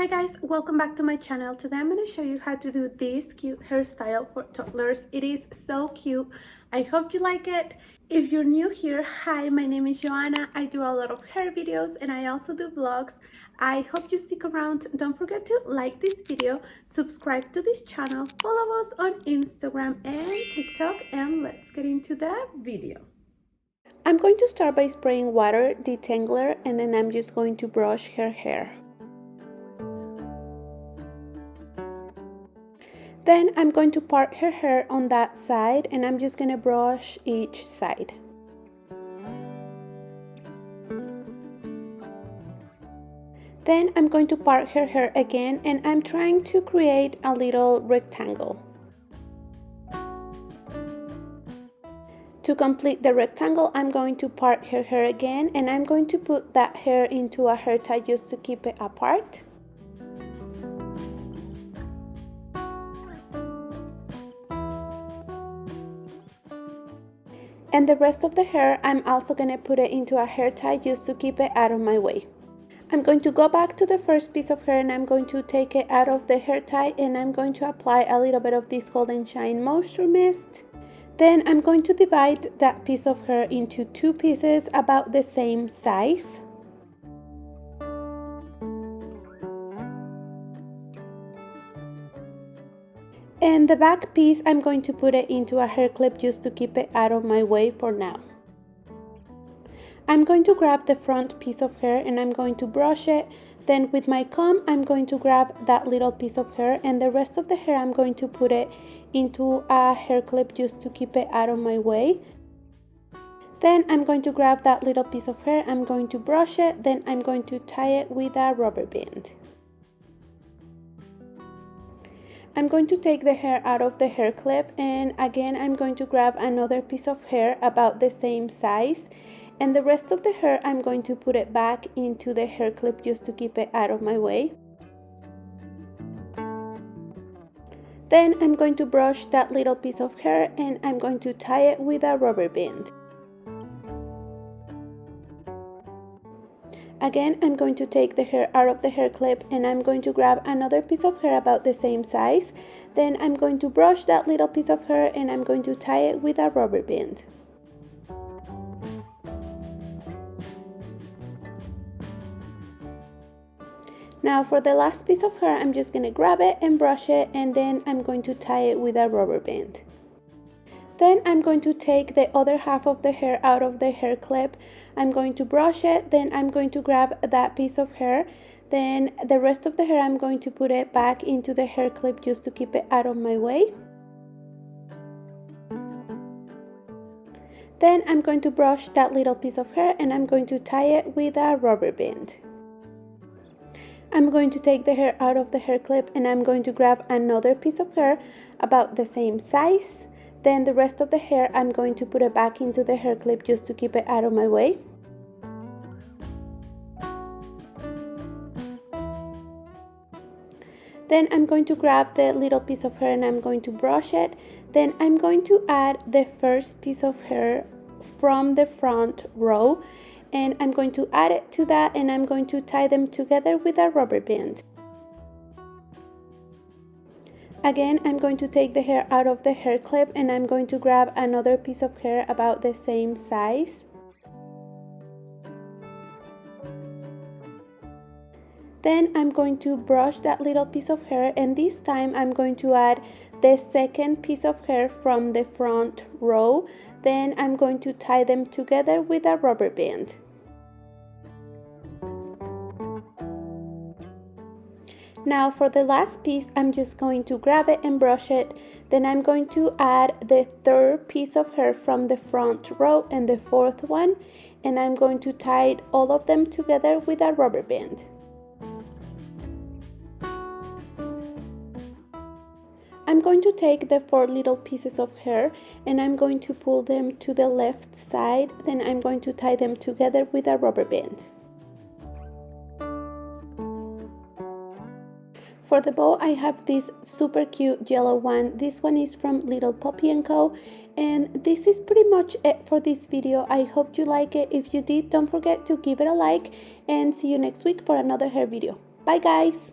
Hi guys, welcome back to my channel. Today I'm going to show you how to do this cute hairstyle for toddlers. It is so cute. I hope you like it. If you're new here, hi, my name is Joanna. I do a lot of hair videos and I also do vlogs. I hope you stick around. Don't forget to like this video, subscribe to this channel, follow us on Instagram and TikTok, and let's get into the video. I'm going to start by spraying water detangler and then I'm just going to brush her hair. Then I'm going to part her hair on that side and I'm just going to brush each side. Then I'm going to part her hair again and I'm trying to create a little rectangle. To complete the rectangle, I'm going to part her hair again and I'm going to put that hair into a hair tie just to keep it apart. And the rest of the hair, I'm also going to put it into a hair tie just to keep it out of my way. I'm going to go back to the first piece of hair and I'm going to take it out of the hair tie and I'm going to apply a little bit of this Golden Shine Moisture Mist. Then I'm going to divide that piece of hair into two pieces about the same size. And the back piece, I'm going to put it into a hair clip just to keep it out of my way for now. I'm going to grab the front piece of hair and I'm going to brush it. Then with my comb, I'm going to grab that little piece of hair and the rest of the hair, I'm going to put it into a hair clip just to keep it out of my way. Then I'm going to grab that little piece of hair, I'm going to brush it, then I'm going to tie it with a rubber band. I'm going to take the hair out of the hair clip and again I'm going to grab another piece of hair about the same size and the rest of the hair I'm going to put it back into the hair clip just to keep it out of my way. Then I'm going to brush that little piece of hair and I'm going to tie it with a rubber band. Again, I'm going to take the hair out of the hair clip and I'm going to grab another piece of hair about the same size. Then I'm going to brush that little piece of hair and I'm going to tie it with a rubber band. Now for the last piece of hair, I'm just going to grab it and brush it and then I'm going to tie it with a rubber band. Then I'm going to take the other half of the hair out of the hair clip. I'm going to brush it, then I'm going to grab that piece of hair. Then the rest of the hair, I'm going to put it back into the hair clip just to keep it out of my way. Then I'm going to brush that little piece of hair and I'm going to tie it with a rubber band. I'm going to take the hair out of the hair clip and I'm going to grab another piece of hair about the same size. Then the rest of the hair, I'm going to put it back into the hair clip just to keep it out of my way. Then I'm going to grab the little piece of hair and I'm going to brush it. Then I'm going to add the first piece of hair from the front row and I'm going to add it to that and I'm going to tie them together with a rubber band. Again, I'm going to take the hair out of the hair clip and I'm going to grab another piece of hair about the same size. Then I'm going to brush that little piece of hair and this time I'm going to add the second piece of hair from the front row. Then I'm going to tie them together with a rubber band. Now for the last piece, I'm just going to grab it and brush it. Then I'm going to add the third piece of hair from the front row and the fourth one. And I'm going to tie all of them together with a rubber band. I'm going to take the 4 little pieces of hair and I'm going to pull them to the left side. Then I'm going to tie them together with a rubber band. For the bow, I have this super cute yellow one. This one is from Little Puppy & Co. And this is pretty much it for this video. I hope you like it. If you did, don't forget to give it a like and see you next week for another hair video. Bye guys!